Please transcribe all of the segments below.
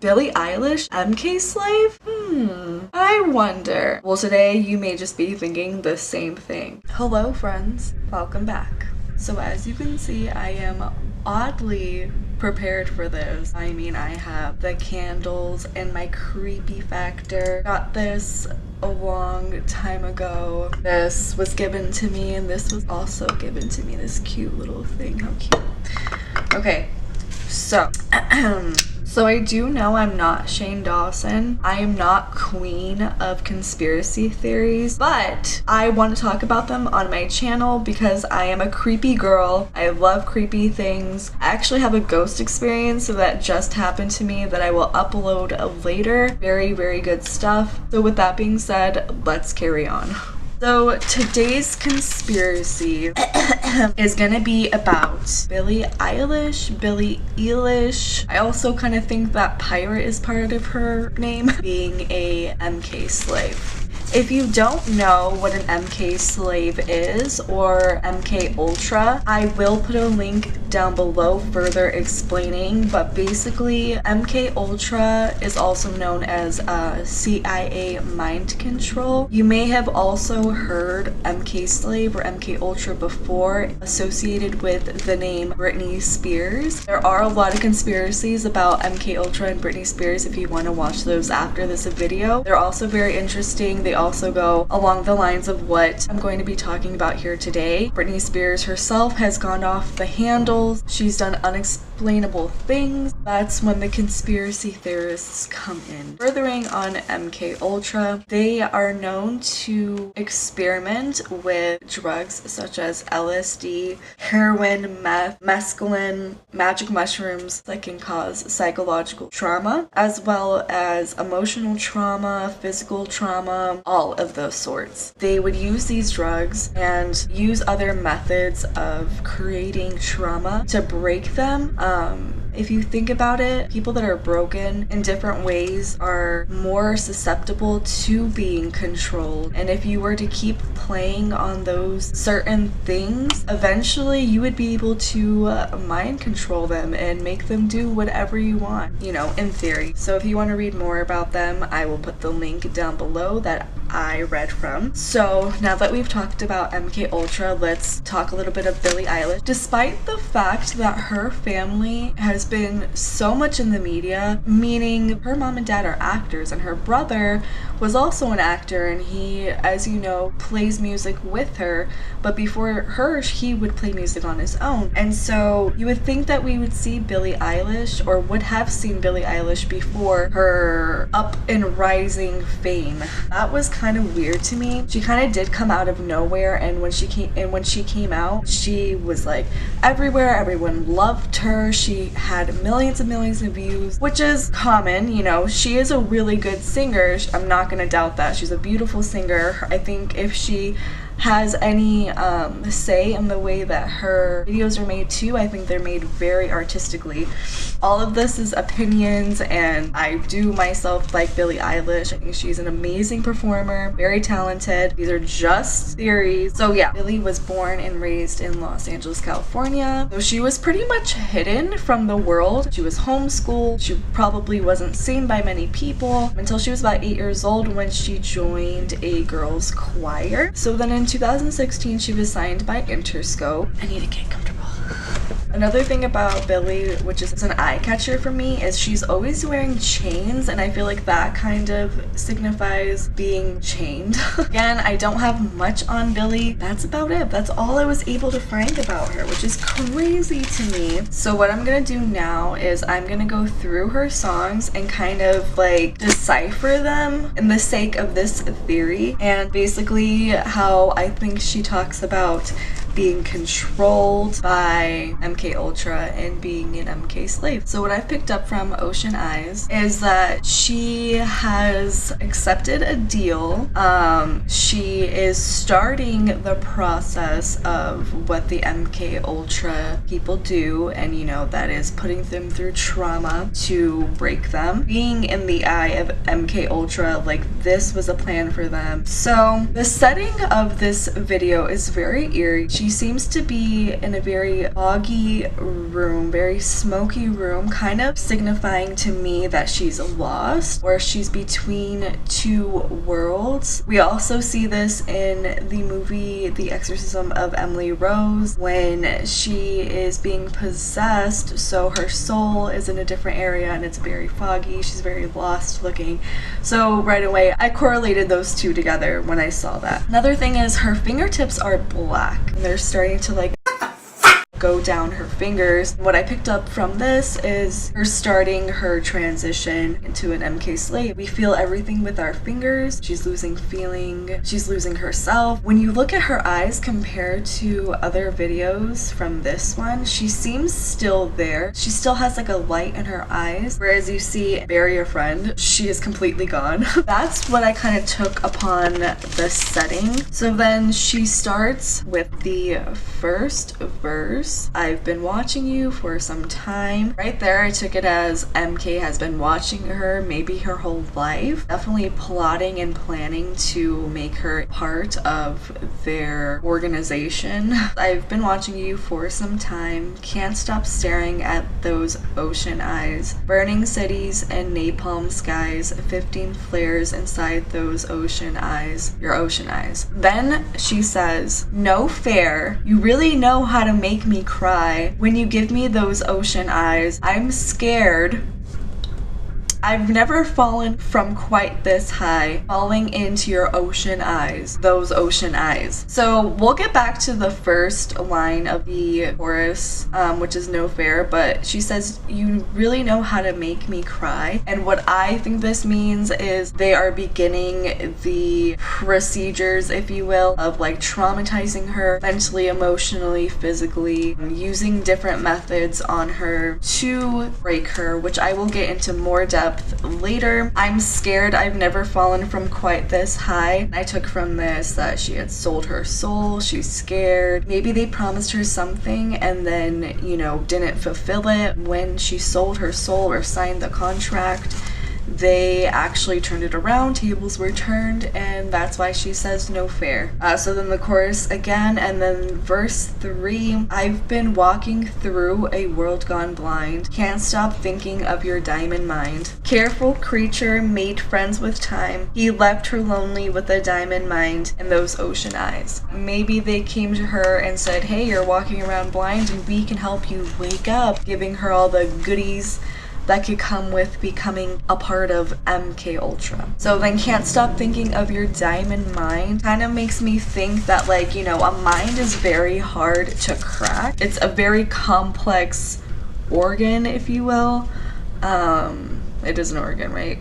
Billie Eilish, MK Slave? I wonder. Well, today you may just be thinking the same thing. Hello friends, welcome back. So as you can see, I am oddly prepared for this. I mean, I have the candles and my creepy factor. Got this a long time ago. This was given to me and this was also given to me. This cute little thing, how cute. Okay, so so I do know I'm not Shane Dawson. I am not queen of conspiracy theories, but I want to talk about them on my channel because I am a creepy girl. I love creepy things. I actually have a ghost experience that just happened to me that I will upload later. Very, very good stuff. So with that being said, let's carry on. So today's conspiracy is gonna be about Billie Eilish, Billie Eilish. I also kind of think that pirate is part of her name, being a MK slave. If you don't know what an MK slave is or MK Ultra, I will put a link down below further explaining, but basically MK Ultra is also known as CIA mind control. You may have also heard MK slave or MK Ultra before associated with the name Britney Spears. There are a lot of conspiracies about MK Ultra and Britney Spears if you want to watch those after this video. They're also very interesting. They also go along the lines of what I'm going to be talking about here today. Britney Spears herself has gone off the handles. She's done unexplainable things. That's when the conspiracy theorists come in. Furthering on MK Ultra, they are known to experiment with drugs such as LSD, heroin, meth, mescaline, magic mushrooms that can cause psychological trauma, as well as emotional trauma, physical trauma, all of those sorts. They would use these drugs and use other methods of creating trauma to break them. If you think about it, people that are broken in different ways are more susceptible to being controlled. And if you were to keep playing on those certain things, eventually you would be able to mind control them and make them do whatever you want, you know, in theory. So if you want to read more about them, I will put the link down below that I read from. So now that we've talked about MK Ultra, let's talk a little bit of Billie Eilish. Despite the fact that her family has been so much in the media, meaning her mom and dad are actors and her brother was also an actor and he, as you know, plays music with her, but before her he would play music on his own. And so you would think that we would see Billie Eilish, or would have seen Billie Eilish before her up and rising fame. That was kind of weird to me. She kind of did come out of nowhere, and when she came out, she was like everywhere. Everyone loved her. She had millions and millions of views, which is common, you know. She is a really good singer. I'm not gonna doubt that. She's a beautiful singer. I think if she has any say in the way that her videos are made too, I think they're made very artistically. All of this is opinions, and I do myself like Billie Eilish. I think she's an amazing performer, very talented. These are just theories. So yeah, Billie was born and raised in Los Angeles, California. So she was pretty much hidden from the world. She was homeschooled. She probably wasn't seen by many people until she was about 8 years old when she joined a girls' choir. So then in 2016, she was signed by Interscope. I need to get comfortable. Another thing about Billie, which is an eye catcher for me, is she's always wearing chains, and I feel like that kind of signifies being chained. Again, I don't have much on Billie. That's about it. That's all I was able to find about her, which is crazy to me. So what I'm gonna do now is I'm gonna go through her songs and kind of like decipher them in the sake of this theory, and basically how I think she talks about being controlled by MK Ultra and being an MK slave. So what I've picked up from Ocean Eyes is that she has accepted a deal. She is starting the process of what the MK Ultra people do, and you know, that is putting them through trauma to break them. Being in the eye of MK Ultra, like this was a plan for them. So the setting of this video is very eerie. She seems to be in a very foggy room, very smoky room, kind of signifying to me that she's lost or she's between two worlds. We also see this in the movie The Exorcism of Emily Rose when she is being possessed, so her soul is in a different area and it's very foggy. She's very lost looking. So right away I correlated those two together when I saw that. Another thing is her fingertips are black and they're starting to like go down her fingers. What I picked up from this is her starting her transition into an MK slave. We feel everything with our fingers. She's losing feeling. She's losing herself. When you look at her eyes compared to other videos from this one, she seems still there. She still has like a light in her eyes. Whereas you see Bury a Friend, she is completely gone. That's what I kind of took upon the setting. So then she starts with the first verse. I've been watching you for some time. Right there, I took it as MK has been watching her maybe her whole life. Definitely plotting and planning to make her part of their organization. I've been watching you for some time. Can't stop staring at those ocean eyes. Burning cities and napalm skies. 15 flares inside those ocean eyes. Your ocean eyes. Then she says, no fair. You really know how to make me cry. When you give me those ocean eyes, I'm scared. I've never fallen from quite this high, falling into your ocean eyes, those ocean eyes. So we'll get back to the first line of the chorus, which is no fair, but she says, you really know how to make me cry. And what I think this means is they are beginning the procedures, if you will, of like traumatizing her mentally, emotionally, physically, using different methods on her to break her, which I will get into more depth later. I'm scared. I've never fallen from quite this high. I took from this that she had sold her soul. She's scared. Maybe they promised her something and then, you know, didn't fulfill it. When she sold her soul or signed the contract, they actually turned it around, tables were turned, and that's why she says no fair. So then the chorus again, and then verse 3, I've been walking through a world gone blind, can't stop thinking of your diamond mind. Careful creature made friends with time, he left her lonely with a diamond mind and those ocean eyes. Maybe they came to her and said, hey, you're walking around blind and we can help you wake up, giving her all the goodies that could come with becoming a part of MK Ultra. So then can't stop thinking of your diamond mind kind of makes me think that, like, you know, a mind is very hard to crack. It's a very complex organ, if you will. It is an organ, right?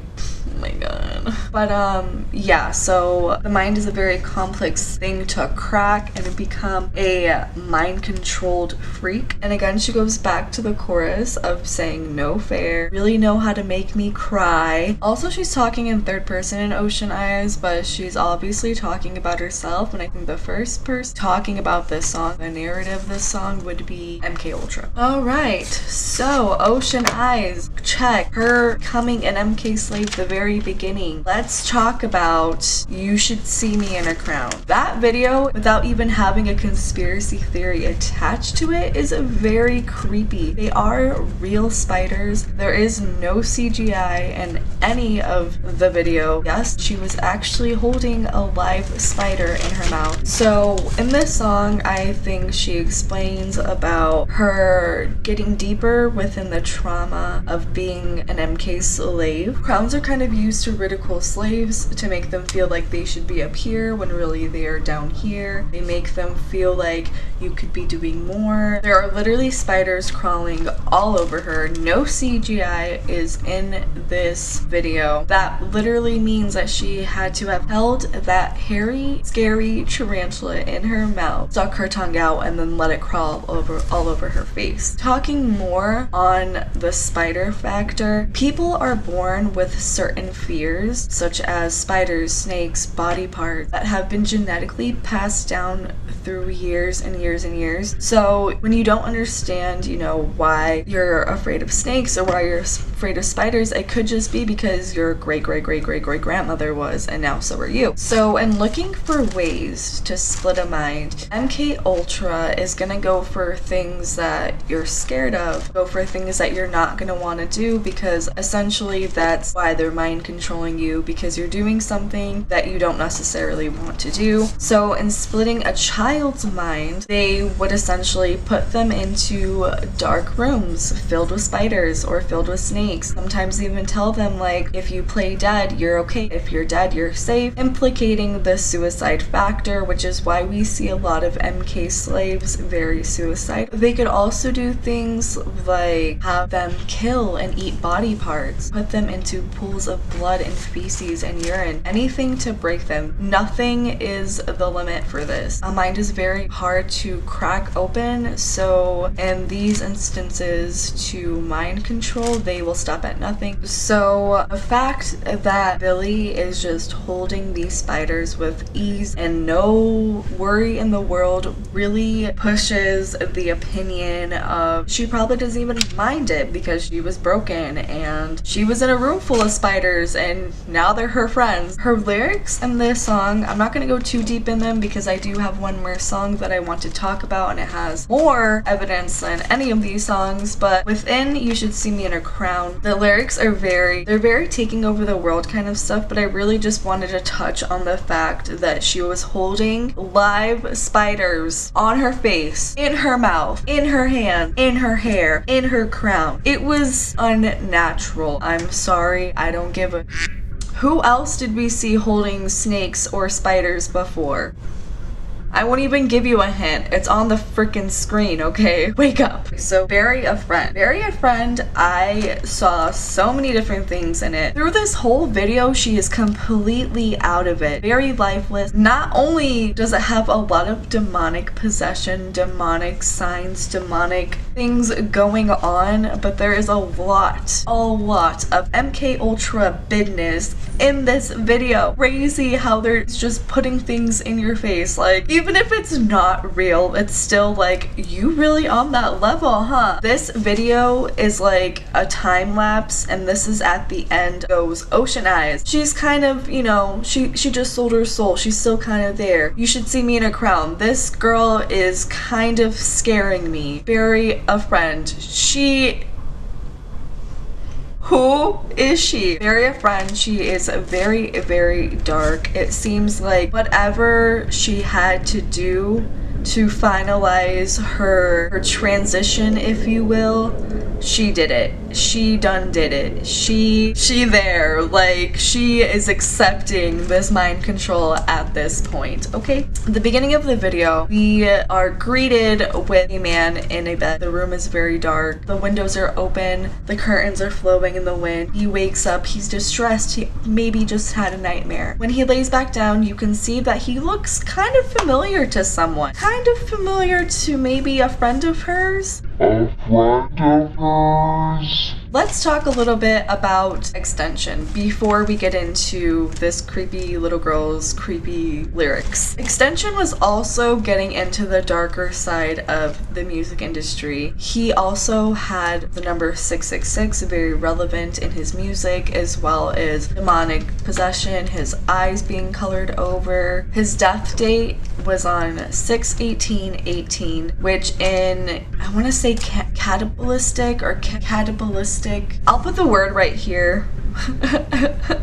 Oh my god. But yeah, so the mind is a very complex thing to crack and become a mind-controlled freak. And again, she goes back to the chorus of saying no fair, really know how to make me cry. Also, she's talking in third person in Ocean Eyes, but she's obviously talking about herself, and I think the first person talking about this song, the narrative of this song, would be MK Ultra. Alright, so Ocean Eyes, check. Her coming an MK slave the very beginning. Let's talk about You Should See Me in a Crown. That video, without even having a conspiracy theory attached to it, is very creepy. They are real spiders. There is no CGI in any of the video. Yes, she was actually holding a live spider in her mouth. So in this song, I think she explains about her getting deeper within the trauma of being an MK slave. Crowns are kind of used to ridicule slaves to make them feel like they should be up here when really they are down here. They make them feel like you could be doing more. There are literally spiders crawling all over her. No CGI is in this video. That literally means that she had to have held that hairy, scary tarantula in her mouth, stuck her tongue out, and then let it crawl all over her face. Talking more on the spider factor, people are born with certain fears, such as spiders, snakes, body parts, that have been genetically passed down through years and years and years. So when you don't understand, you know, why you're afraid of snakes or why you're afraid of spiders, it could just be because your great-great-great-great-great-grandmother was, and now so are you. So in looking for ways to split a mind, MK Ultra is gonna go for things that you're scared of, go for things that you're not gonna want to do, because essentially that's why they're mind controlling you, because you're doing something that you don't necessarily want to do. So in splitting a child's mind, they would essentially put them into dark rooms filled with spiders or filled with snakes. Sometimes even tell them, like, if you play dead, you're okay. If you're dead, you're safe, implicating the suicide factor, which is why we see a lot of MK slaves very suicidal. They could also do things like have them kill and eat body parts, put them into pools of blood and feces and urine, anything to break them. Nothing is the limit for this. A mind is very hard to crack open, so in these instances, to mind control, they will stop at nothing. So the fact that Billie is just holding these spiders with ease and no worry in the world really pushes the opinion of she probably doesn't even mind it, because she was broken and she was in a room full of spiders and now they're her friends. Her lyrics in this song, I'm not going to go too deep in them because I do have one more song that I want to talk about and it has more evidence than any of these songs, but within You Should See Me in a Crown, the lyrics are they're very taking over the world kind of stuff, but I really just wanted to touch on the fact that she was holding live spiders on her face, in her mouth, in her hand, in her hair, in her crown. It was unnatural. I'm sorry, I don't give a... Who else did we see holding snakes or spiders before? I won't even give you a hint. It's on the freaking screen, okay? Wake up. So, Bury a Friend. Bury a Friend, I saw so many different things in it. Through this whole video, she is completely out of it. Very lifeless. Not only does it have a lot of demonic possession, demonic signs, demonic things going on, but there is a lot of MK Ultra business in this video. Crazy how they're just putting things in your face. Like, even if it's not real, it's still like, you really on that level, huh? This video is like a time lapse, and this is at the end, goes Ocean Eyes. She's kind of, you know, she just sold her soul. She's still kind of there. You Should See Me in a Crown. This girl is kind of scaring me. Bury a Friend. Who is she? Bury a Friend, she is very, very dark. It seems like whatever she had to do to finalize her transition, if you will, she did it. She done did it. She there. Like, she is accepting this mind control at this point, okay? At the beginning of the video, we are greeted with a man in a bed. The room is very dark. The windows are open. The curtains are flowing in the wind. He wakes up. He's distressed. He maybe just had a nightmare. When he lays back down, you can see that he looks kind of familiar to someone. Kind of familiar to maybe a friend of hers. Let's talk a little bit about Extension before we get into this creepy little girl's creepy lyrics. Extension was also getting into the darker side of the music industry. He also had the number 666 very relevant in his music, as well as demonic possession, his eyes being colored over. His death date was on 6/18/18, which in, I want to say catabalistic or catabalistic. I'll put the word right here.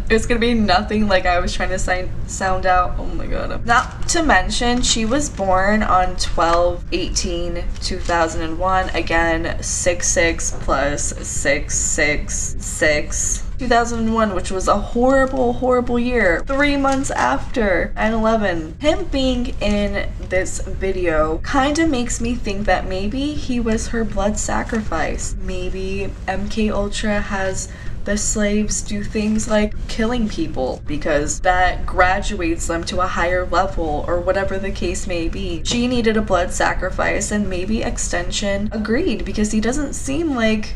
It's gonna be nothing like I was trying to sound out. Oh my god. Not to mention, she was born on 12/18/2001. Again, 66 plus 666. 2001, which was a horrible year. 3 months after 9/11. Him being in this video kind of makes me think that maybe he was her blood sacrifice. Maybe MK Ultra has the slaves do things like killing people because that graduates them to a higher level, or whatever the case may be. She needed a blood sacrifice, and maybe Extension agreed because he doesn't seem like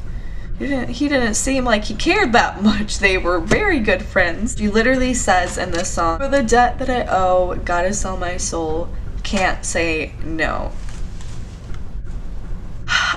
he didn't seem like he cared that much. They were very good friends. She literally says in this song, "For the debt that I owe, gotta sell my soul, can't say no."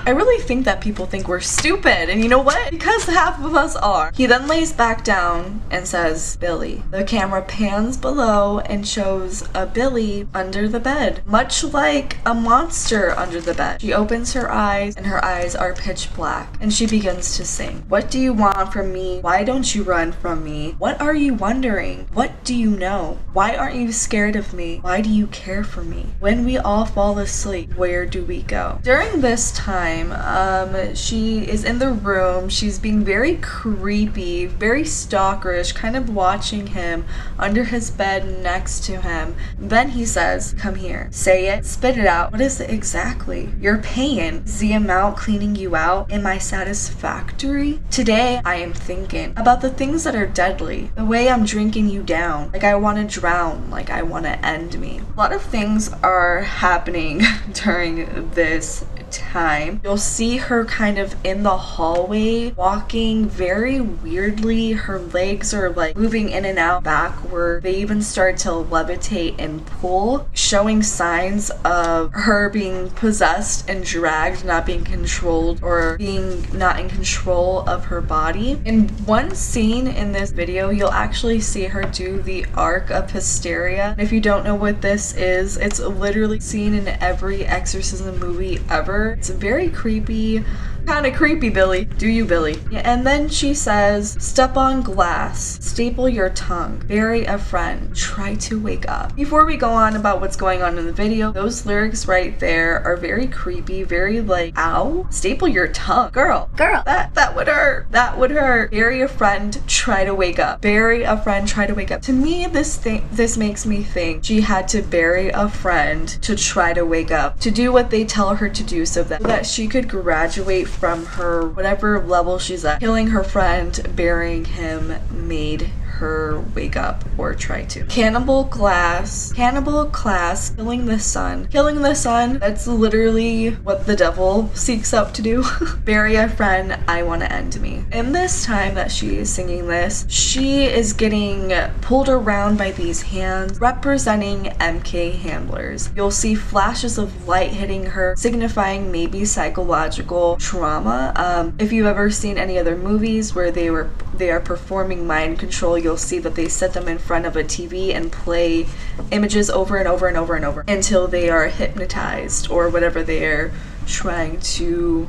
I really think that people think we're stupid, and you know what? Because half of us are. He then lays back down and says, Billie. The camera pans below and shows a Billie under the bed, much like a monster under the bed. She opens her eyes, and her eyes are pitch black, and she begins to sing. What do you want from me? Why don't you run from me? What are you wondering? What do you know? Why aren't you scared of me? Why do you care for me? When we all fall asleep, where do we go? During this time, she is in the room. She's being very creepy, very stalkerish, kind of watching him under his bed next to him. Then he says, come here. Say it. Spit it out. What is it exactly? Your pain. Is the amount cleaning you out? Am I satisfactory? Today, I am thinking about the things that are deadly. The way I'm drinking you down. Like I want to drown. Like I want to end me. A lot of things are happening during this time. You'll see her kind of in the hallway walking very weirdly. Her legs are like moving in and out backward. They even start to levitate and pull, showing signs of her being possessed and dragged, not being controlled or being not in control of her body. In one scene in this video, you'll actually see her do the arc of hysteria. And if you don't know what this is, it's literally seen in every exorcism movie ever. It's very creepy. Kind of creepy, Billie. Do you, Billie? Yeah, and then she says, step on glass, staple your tongue, bury a friend, try to wake up. Before we go on about what's going on in the video, those lyrics right there are very creepy, very like, ow, staple your tongue. Girl, that would hurt. That would hurt. Bury a friend, try to wake up. Bury a friend, try to wake up. To me, this makes me think she had to bury a friend to try to wake up, to do what they tell her to do so that she could graduate from her whatever level she's at. Killing her friend, burying him made her wake up or try to. Cannibal class, killing the sun. Killing the sun, that's literally what the devil seeks out to do. Bury a friend, I want to end me. In this time that she is singing this, she is getting pulled around by these hands representing MK handlers. You'll see flashes of light hitting her, signifying maybe psychological trauma. If you've ever seen any other movies where they are performing mind control, you'll see that they set them in front of a TV and play images over and over and over and over until they are hypnotized or whatever they're trying to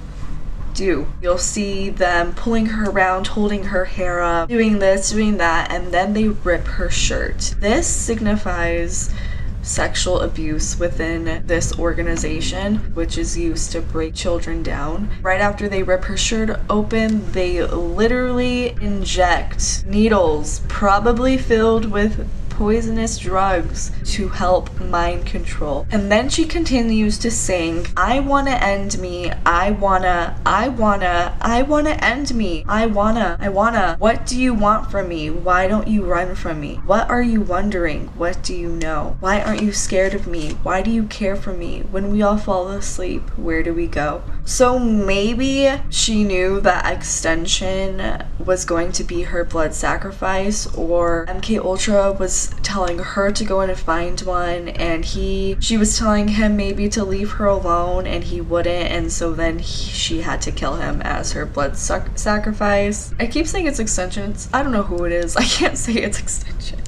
do. You'll see them pulling her around, holding her hair up, doing this, doing that, and then they rip her shirt. This signifies sexual abuse within this organization, which is used to break children down. Right after they rip her shirt open, they literally inject needles, probably filled with poisonous drugs, to help mind control. And then she continues to sing, I wanna end me, I wanna end me, I wanna. What do you want from me? Why don't you run from me? What are you wondering? What do you know? Why aren't you scared of me? Why do you care for me? When we all fall asleep, where do we go? So maybe she knew that extension was going to be her blood sacrifice, or MK Ultra was telling her to go in and find one, and she was telling him maybe to leave her alone, and he wouldn't, and so then she had to kill him as her blood sacrifice. I keep saying it's extensions. I don't know who it is. I can't say it's extension.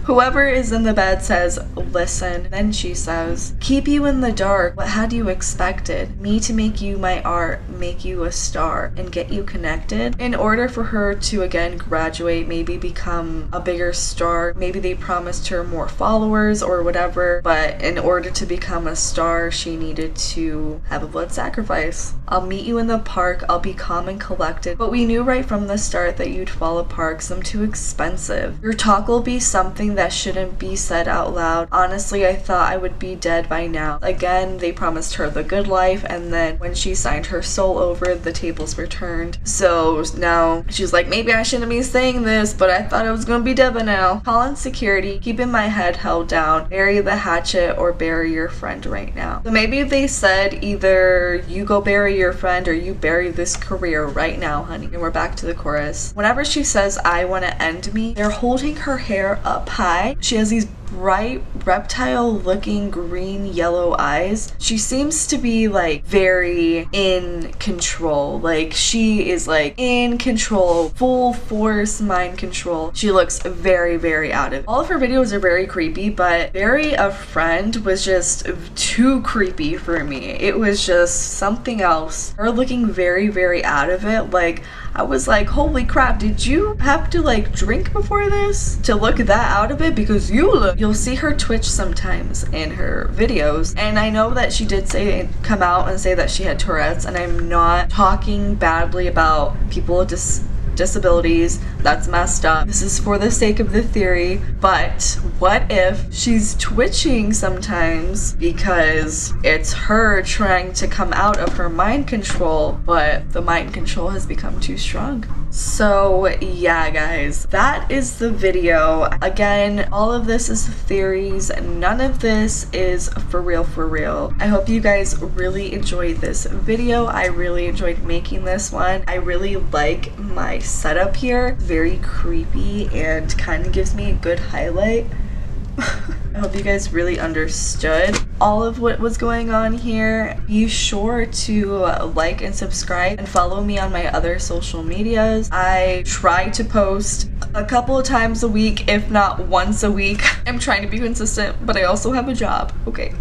Whoever is in the bed says, listen. Then she says, keep you in the dark. What had you expected? Me to make you my art, make you a star, and get you connected? In order for her to again graduate, maybe become a bigger star, maybe they promised her more followers or whatever, but in order to become a star, she needed to have a blood sacrifice. I'll meet you in the park, I'll be calm and collected, but we knew right from the start that you'd fall apart because I'm too expensive. Your talk will be something that shouldn't be said out loud. Honestly, I thought I would be dead by now. Again, they promised her the good life, and then when she signed her soul over, the tables were turned. So now she's like, maybe I shouldn't be saying this, but I thought I was gonna be dead by now. Call in security, keeping my head held down, bury the hatchet or bury your friend right now. So maybe they said either you go bury your friend or you bury this career right now, honey. And we're back to the chorus. Whenever she says, I want to end me, they're holding her hair up high. She has these bright reptile looking green yellow eyes. She seems to be like very in control. Like she is like in control, full force mind control. She looks very, very out of it. All of her videos are very creepy, but Bury a Friend was just too creepy for me. It was just something else. Her looking very, very out of it. Like I was like, holy crap, did you have to like drink before this to look that out of it? Because you'll see her twitch sometimes in her videos, and I know that she did come out and say that she had Tourette's, and I'm not talking badly about people with disabilities. That's messed up. This is for the sake of the theory, but what if she's twitching sometimes because it's her trying to come out of her mind control, but the mind control has become too strong? So yeah, guys, that is the video. Again, all of this is theories. None of this is for real. I hope you guys really enjoyed this video. I really enjoyed making this one. I really like my setup here. Very creepy and kind of gives me a good highlight. I hope you guys really understood all of what was going on here. Be sure to like and subscribe and follow me on my other social medias. I try to post a couple of times a week, if not once a week. I'm trying to be consistent, but I also have a job. Okay.